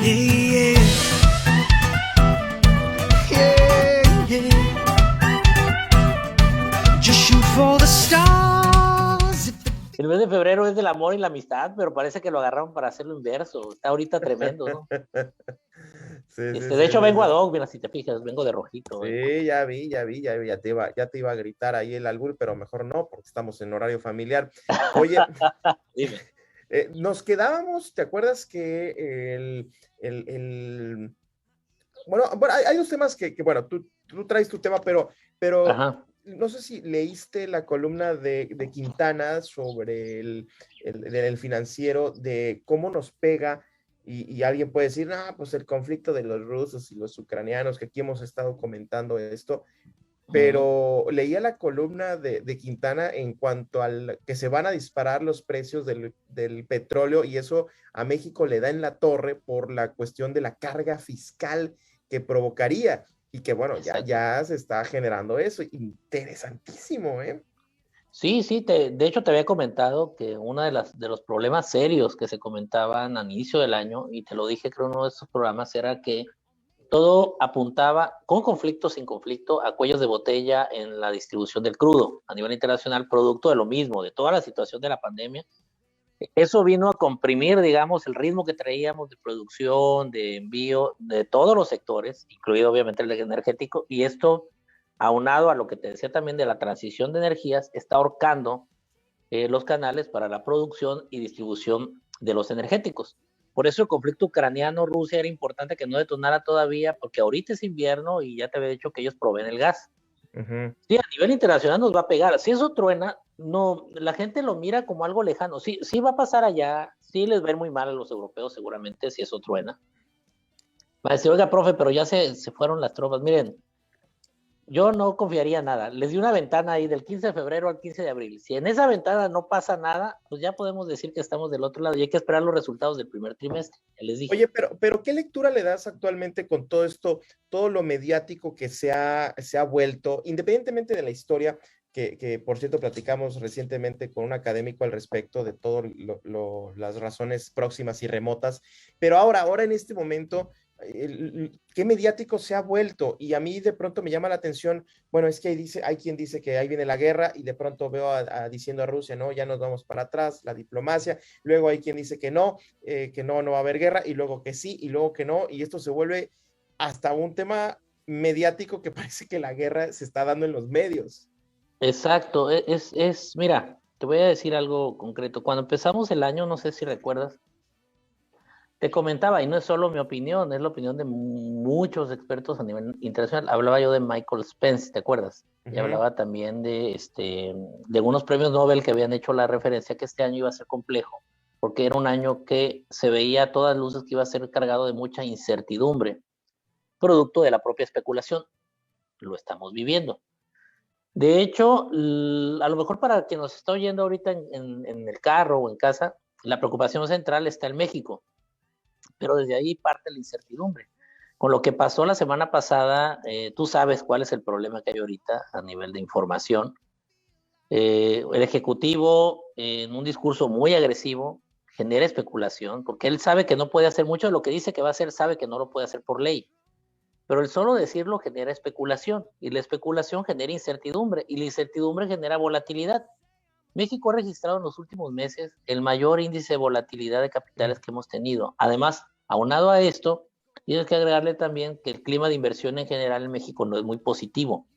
Yeah, yeah, yeah. Just shoot for the stars. El mes de febrero es del amor y la amistad, pero parece que lo agarraron para hacerlo inverso. Está ahorita tremendo, ¿no? Sí, De hecho, vengo ad hoc, mira, si te fijas, vengo de rojito. Sí, ya vi, ya te iba a gritar ahí el albur, pero mejor no, porque estamos en horario familiar. Oye, Dime. Nos quedábamos, ¿te acuerdas que bueno, hay dos temas que bueno, tú traes tu tema, pero Ajá. no sé si leíste la columna de Quintana sobre el financiero, de cómo nos pega, y alguien puede decir, pues el conflicto de los rusos y los ucranianos, que aquí hemos estado comentando esto, pero leía la columna de Quintana en cuanto al que se van a disparar los precios del petróleo, y eso a México le da en la torre por la cuestión de la carga fiscal que provocaría, y que bueno, ya se está generando eso. Interesantísimo, ¿eh? Sí, de hecho te había comentado que uno de los problemas serios que se comentaban al inicio del año, y te lo dije creo en uno de estos programas, era que todo apuntaba, con conflicto, sin conflicto, a cuellos de botella en la distribución del crudo a nivel internacional, producto de lo mismo, de toda la situación de la pandemia. Eso vino a comprimir, digamos, el ritmo que traíamos de producción, de envío, de todos los sectores, incluido obviamente el energético, y esto, aunado a lo que te decía también de la transición de energías, está ahorcando los canales para la producción y distribución de los energéticos. Por eso el conflicto ucraniano-Rusia era importante que no detonara todavía, porque ahorita es invierno y ya te había dicho que ellos proveen el gas. Sí, a nivel internacional nos va a pegar. Si eso truena, no, la gente lo mira como algo lejano. Sí, sí va a pasar allá, sí les va a ir muy mal a los europeos seguramente si eso truena. Va a decir, oiga, profe, pero ya se fueron las tropas. Miren, yo no confiaría en nada. Les di una ventana ahí del 15 de febrero al 15 de abril. Si en esa ventana no pasa nada, pues ya podemos decir que estamos del otro lado y hay que esperar los resultados del primer trimestre. Ya les dije. Oye, pero ¿qué lectura le das actualmente con todo esto, todo lo mediático que se ha vuelto, independientemente de la historia, que por cierto platicamos recientemente con un académico al respecto de todas las razones próximas y remotas, pero ahora en este momento, qué mediático se ha vuelto? Y a mí de pronto me llama la atención, bueno, es que hay quien dice que ahí viene la guerra, y de pronto veo diciendo a Rusia, no, ya nos vamos para atrás, la diplomacia. Luego hay quien dice que no va a haber guerra, y luego que sí, y luego que no, y esto se vuelve hasta un tema mediático que parece que la guerra se está dando en los medios. Exacto, mira, te voy a decir algo concreto. Cuando empezamos el año, no sé si recuerdas, te comentaba, y no es solo mi opinión, es la opinión de muchos expertos a nivel internacional. Hablaba yo de Michael Spence, ¿te acuerdas? Y hablaba también de algunos premios Nobel que habían hecho la referencia que este año iba a ser complejo, porque era un año que se veía a todas luces que iba a ser cargado de mucha incertidumbre, producto de la propia especulación. Lo estamos viviendo. De hecho, a lo mejor para quien nos está oyendo ahorita en el carro o en casa, la preocupación central está en México, pero desde ahí parte la incertidumbre. Con lo que pasó la semana pasada, tú sabes cuál es el problema que hay ahorita a nivel de información. El Ejecutivo, en un discurso muy agresivo, genera especulación, porque él sabe que no puede hacer mucho de lo que dice que va a hacer, sabe que no lo puede hacer por ley. Pero el solo decirlo genera especulación, y la especulación genera incertidumbre, y la incertidumbre genera volatilidad. México ha registrado en los últimos meses el mayor índice de volatilidad de capitales que hemos tenido. Además, aunado a esto, tienes que agregarle también que el clima de inversión en general en México no es muy positivo.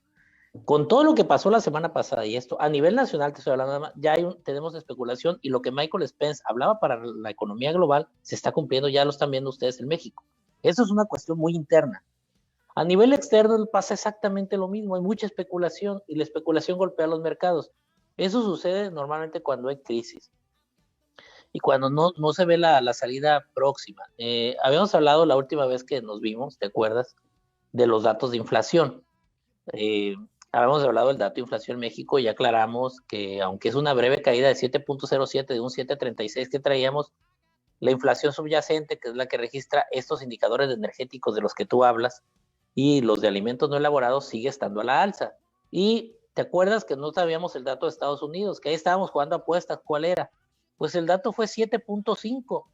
Con todo lo que pasó la semana pasada y esto, a nivel nacional, te estoy hablando, ya tenemos especulación, y lo que Michael Spence hablaba para la economía global se está cumpliendo, ya lo están viendo ustedes en México. Eso es una cuestión muy interna. A nivel externo pasa exactamente lo mismo, hay mucha especulación y la especulación golpea los mercados. Eso sucede normalmente cuando hay crisis y cuando no se ve la salida próxima. Habíamos hablado la última vez que nos vimos, ¿te acuerdas? De los datos de inflación. Habíamos hablado del dato de inflación en México y aclaramos que aunque es una breve caída de 7.07 de un 7.36 que traíamos, la inflación subyacente, que es la que registra estos indicadores energéticos de los que tú hablas, y los de alimentos no elaborados, sigue estando a la alza. Y te acuerdas que no sabíamos el dato de Estados Unidos, que ahí estábamos jugando apuestas, ¿cuál era? Pues el dato fue 7.5.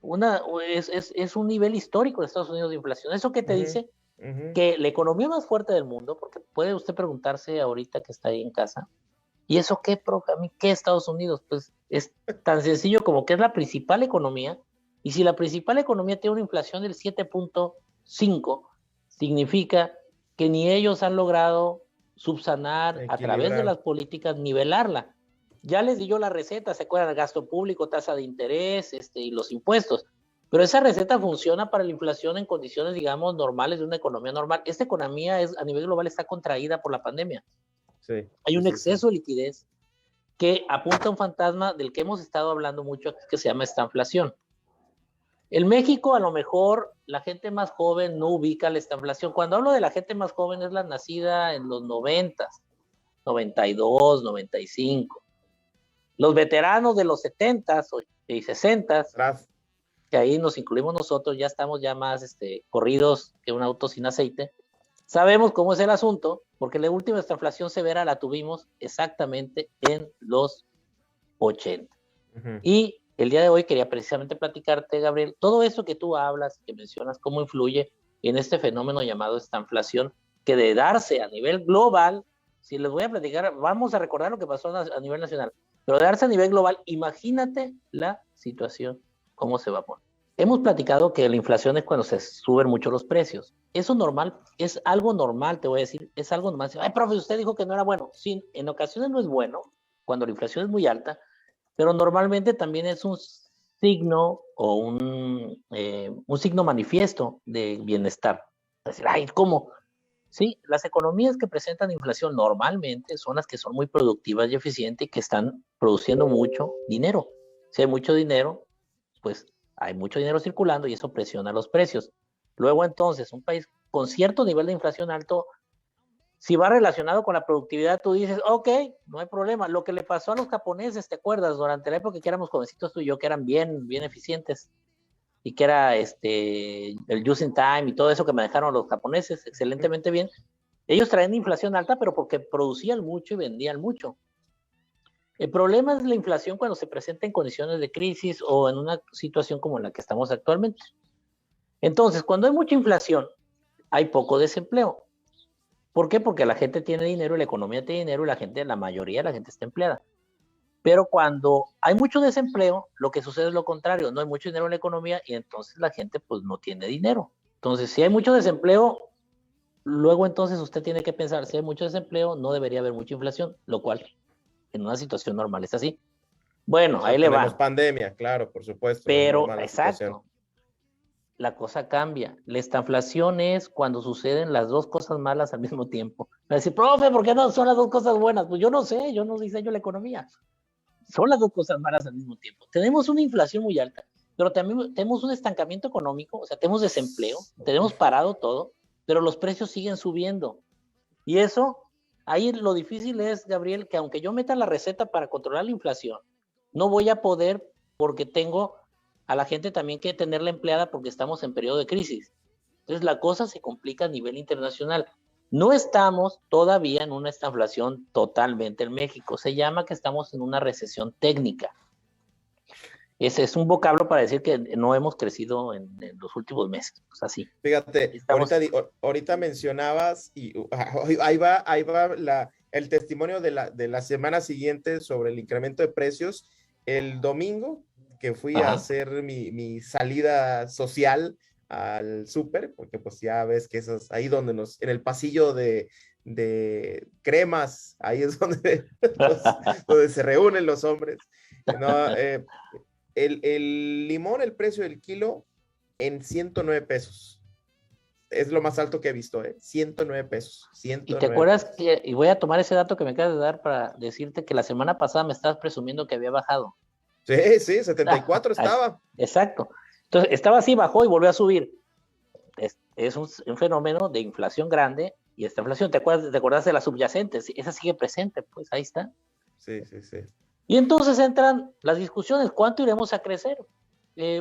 es un nivel histórico de Estados Unidos de inflación. ¿Eso qué te Ujú, dice? ujú. Que la economía más fuerte del mundo, porque puede usted preguntarse ahorita que está ahí en casa, ¿y eso qué, profe? ¿A mí qué Estados Unidos? Pues es tan sencillo como que es la principal economía, y si la principal economía tiene una inflación del 7.5, significa que ni ellos han logrado subsanar a través de Equilibrar. las políticas, nivelarla. Ya les di yo la receta, ¿se acuerdan? El gasto público, tasa de interés, y los impuestos. Pero esa receta funciona para la inflación en condiciones, digamos, normales de una economía normal. Esta economía a nivel global está contraída por la pandemia. Sí, Hay sí, un sí, sí. exceso de liquidez que apunta a un fantasma del que hemos estado hablando mucho aquí, que se llama estanflación. En México, a lo mejor, la gente más joven no ubica la estanflación. Cuando hablo de la gente más joven, es la nacida en los 90, 92, 95. Los veteranos de los 70 y 60, Atrás. que ahí nos incluimos nosotros, ya estamos ya más corridos que un auto sin aceite. Sabemos cómo es el asunto, porque la última estanflación severa la tuvimos exactamente en los 80. Ujú. Y el día de hoy quería precisamente platicarte, Gabriel, todo eso que tú hablas, que mencionas, cómo influye en este fenómeno llamado estanflación, que de darse a nivel global, si les voy a platicar, vamos a recordar lo que pasó a nivel nacional, pero de darse a nivel global, imagínate la situación, cómo se va a poner. Hemos platicado que la inflación es cuando se suben mucho los precios. Eso normal, es algo normal, te voy a decir, es algo normal. Ay, profe, usted dijo que no era bueno. Sí, en ocasiones no es bueno, cuando la inflación es muy alta, pero normalmente también es un signo o un signo manifiesto de bienestar. Es decir, ay, ¿cómo? Sí, las economías que presentan inflación normalmente son las que son muy productivas y eficientes y que están produciendo mucho dinero. Si hay mucho dinero, pues hay mucho dinero circulando y eso presiona los precios. Luego entonces, un país con cierto nivel de inflación alto, si va relacionado con la productividad, tú dices, ok, no hay problema. Lo que le pasó a los japoneses, ¿te acuerdas? Durante la época que éramos jovencitos tú y yo, que eran bien, bien eficientes y que era el just in time y todo eso que manejaron los japoneses excelentemente bien. Ellos traían inflación alta, pero porque producían mucho y vendían mucho. El problema es la inflación cuando se presenta en condiciones de crisis o en una situación como la que estamos actualmente. Entonces, cuando hay mucha inflación, hay poco desempleo. ¿Por qué? Porque la gente tiene dinero, la economía tiene dinero y la mayoría de la gente está empleada. Pero cuando hay mucho desempleo, lo que sucede es lo contrario, no hay mucho dinero en la economía y entonces la gente pues no tiene dinero. Entonces, si hay mucho desempleo, luego entonces usted tiene que pensar, si hay mucho desempleo, no debería haber mucha inflación, lo cual en una situación normal es así. Bueno, ahí No le tenemos va. pandemia, claro, por supuesto, es Pero, normal la situación. exacto, la cosa cambia. La estanflación es cuando suceden las dos cosas malas al mismo tiempo. Va a decir, profe, ¿por qué no son las dos cosas buenas? Pues yo no sé, yo no diseño la economía. Son las dos cosas malas al mismo tiempo. Tenemos una inflación muy alta, pero también tenemos un estancamiento económico, o sea, tenemos desempleo, tenemos parado todo, pero los precios siguen subiendo. Y eso, ahí lo difícil es, Gabriel, que aunque yo meta la receta para controlar la inflación, no voy a poder porque tengo a la gente también que tenerla empleada porque estamos en periodo de crisis. Entonces la cosa se complica a nivel internacional. No estamos todavía en una estanflación totalmente en México. Se llama que estamos en una recesión técnica. Ese es un vocablo para decir que no hemos crecido en los últimos meses. Pues así. Fíjate, Estamos. ahorita mencionabas y ahí va el testimonio de la semana siguiente sobre el incremento de precios. El domingo que fui a Ajá. hacer mi salida social al súper, porque pues ya ves que eso es ahí donde en el pasillo de cremas, ahí es donde, donde se reúnen los hombres. No, el limón, el precio del kilo en 109 pesos. Es lo más alto que he visto, ¿eh? 109 pesos. Y te 109 acuerdas pesos. que, y voy a tomar ese dato que me acabas de dar para decirte que la semana pasada me estabas presumiendo que había bajado. Sí, sí, 74 estaba. Exacto. Entonces, estaba así, bajó y volvió a subir. Es un fenómeno de inflación grande y esta inflación, ¿te acuerdas de la subyacente? Esa sigue presente, pues ahí está. Sí, sí, sí. Y entonces entran las discusiones, ¿cuánto iremos a crecer?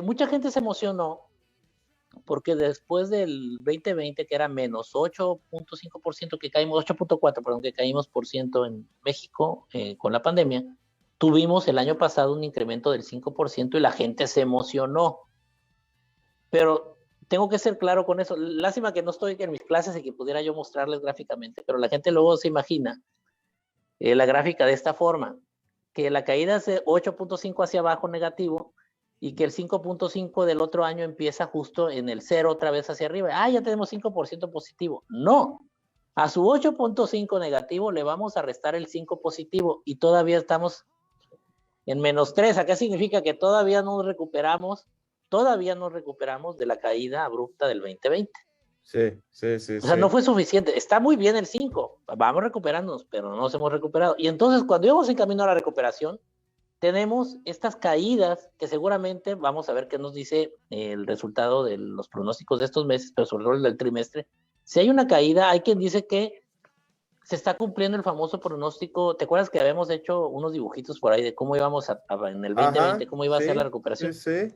Mucha gente se emocionó porque después del 2020, que era menos 8.5% que caímos, 8.4, perdón, que caímos por ciento en México con la pandemia, tuvimos el año pasado un incremento del 5% y la gente se emocionó. Pero tengo que ser claro con eso. Lástima que no estoy en mis clases y que pudiera yo mostrarles gráficamente, pero la gente luego se imagina la gráfica de esta forma, que la caída es de 8.5 hacia abajo negativo y que el 5.5 del otro año empieza justo en el 0 otra vez hacia arriba. Ya tenemos 5% positivo. No, a su 8.5 negativo le vamos a restar el 5 positivo y todavía estamos en -3. Acá significa que todavía no nos recuperamos de la caída abrupta del 2020. Sí. O sea, no fue suficiente. Está muy bien el 5, vamos recuperándonos, pero no nos hemos recuperado. Y entonces, cuando íbamos en camino a la recuperación, tenemos estas caídas que seguramente vamos a ver qué nos dice el resultado de los pronósticos de estos meses, pero sobre todo el del trimestre. Si hay una caída, hay quien dice que se está cumpliendo el famoso pronóstico. ¿Te acuerdas que habíamos hecho unos dibujitos por ahí de cómo íbamos en el 2020, cómo iba a ser la recuperación? Sí.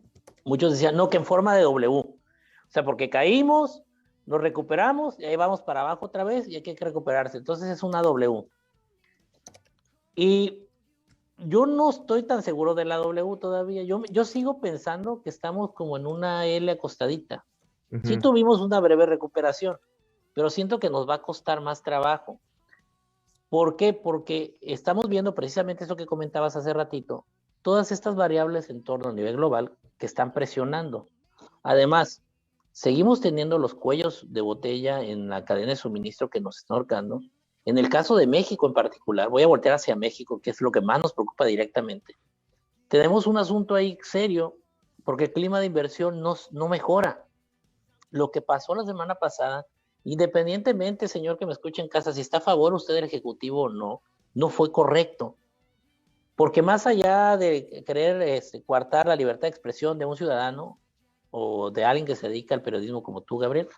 Muchos decían, no, que en forma de W. O sea, porque caímos, nos recuperamos y ahí vamos para abajo otra vez y hay que recuperarse. Entonces es una W. Y yo no estoy tan seguro de la W todavía. Yo sigo pensando que estamos como en una L acostadita. Sí tuvimos una breve recuperación, pero siento que nos va a costar más trabajo. ¿Por qué? Porque estamos viendo precisamente eso que comentabas hace ratito, todas estas variables en torno a nivel global que están presionando. Además, seguimos teniendo los cuellos de botella en la cadena de suministro que nos están ahorcando. En el caso de México en particular, voy a voltear hacia México, que es lo que más nos preocupa directamente. Tenemos un asunto ahí serio, porque el clima de inversión no mejora. Lo que pasó la semana pasada, independientemente, señor que me escuche en casa, si está a favor usted del Ejecutivo o no, no fue correcto. Porque más allá de querer coartar la libertad de expresión de un ciudadano o de alguien que se dedica al periodismo como tú, Gabriel,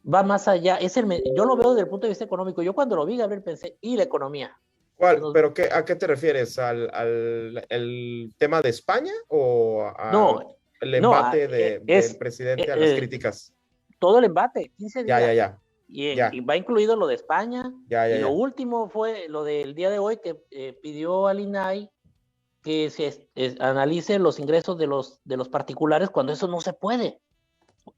va más allá. Yo lo veo desde el punto de vista económico. Yo cuando lo vi, Gabriel, pensé, ¿y la economía? ¿Cuál? ¿Pero a qué te refieres? ¿Al tema de España o al embate del presidente a las críticas? Todo el embate, 15 días. Ya. Y va incluido lo de España. Y lo último fue lo del día de hoy que pidió al INAI que se analice los ingresos de los particulares cuando eso no se puede.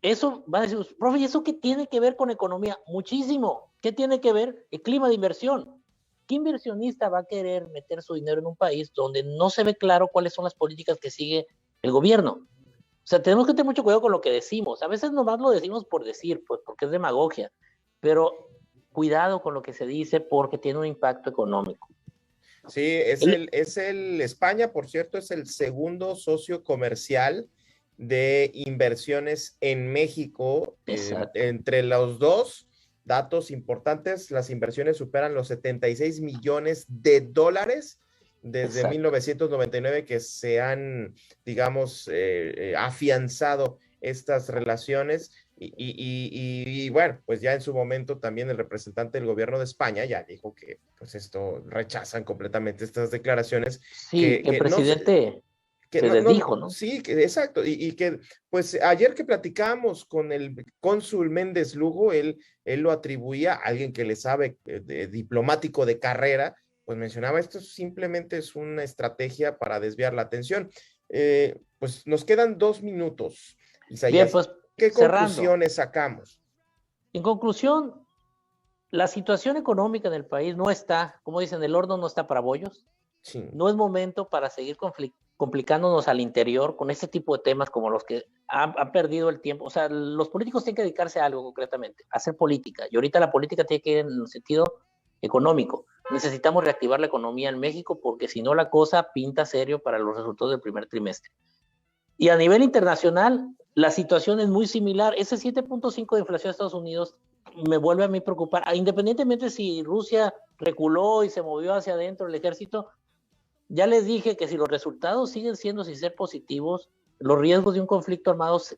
Eso va a decir, profe, ¿y eso qué tiene que ver con economía? Muchísimo. ¿Qué tiene que ver? El clima de inversión. ¿Qué inversionista va a querer meter su dinero en un país donde no se ve claro cuáles son las políticas que sigue el gobierno? O sea, tenemos que tener mucho cuidado con lo que decimos. A veces nomás lo decimos por decir, pues porque es demagogia. Pero cuidado con lo que se dice porque tiene un impacto económico. Sí, España, por cierto, es el segundo socio comercial de inversiones en México. Entre los dos datos importantes, las inversiones superan los 76 millones de dólares desde 1999 que se han, digamos, afianzado estas relaciones y bueno, pues ya en su momento también el representante del gobierno de España ya dijo que pues esto rechazan completamente estas declaraciones. Sí, que el presidente se desdijo, ¿no? Sí, exacto, y que pues ayer que platicábamos con el cónsul Méndez Lugo, él lo atribuía a alguien que le sabe, diplomático de carrera, pues mencionaba, esto simplemente es una estrategia para desviar la atención. Pues nos quedan 2 minutos, Isaías. Bien, pues, ¿qué conclusiones sacamos? En conclusión, la situación económica en el país no está, como dicen, el horno no está para bollos. Sí. No es momento para seguir complicándonos al interior con este tipo de temas como los que han perdido el tiempo. O sea, los políticos tienen que dedicarse a algo concretamente, a hacer política. Y ahorita la política tiene que ir en el sentido económico. Necesitamos reactivar la economía en México porque si no la cosa pinta serio para los resultados del primer trimestre. Y a nivel internacional, la situación es muy similar. Ese 7.5 de inflación de Estados Unidos me vuelve a mí preocupar. Independientemente si Rusia reculó y se movió hacia adentro el ejército, ya les dije que si los resultados siguen siendo sin ser positivos, los riesgos de un conflicto armado se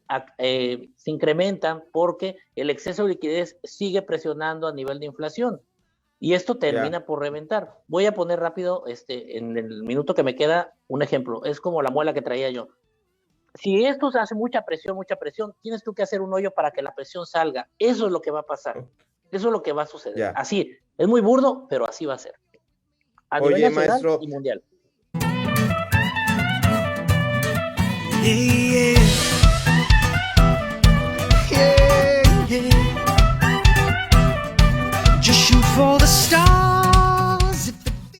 incrementan porque el exceso de liquidez sigue presionando a nivel de inflación. Y esto termina por reventar. Voy a poner rápido, en el minuto que me queda, un ejemplo. Es como la muela que traía yo. Si esto se hace mucha presión, tienes tú que hacer un hoyo para que la presión salga. Eso es lo que va a pasar. Eso es lo que va a suceder. Así, es muy burdo, pero así va a ser. A nivel nacional maestro, y mundial. Just shoot for the stars.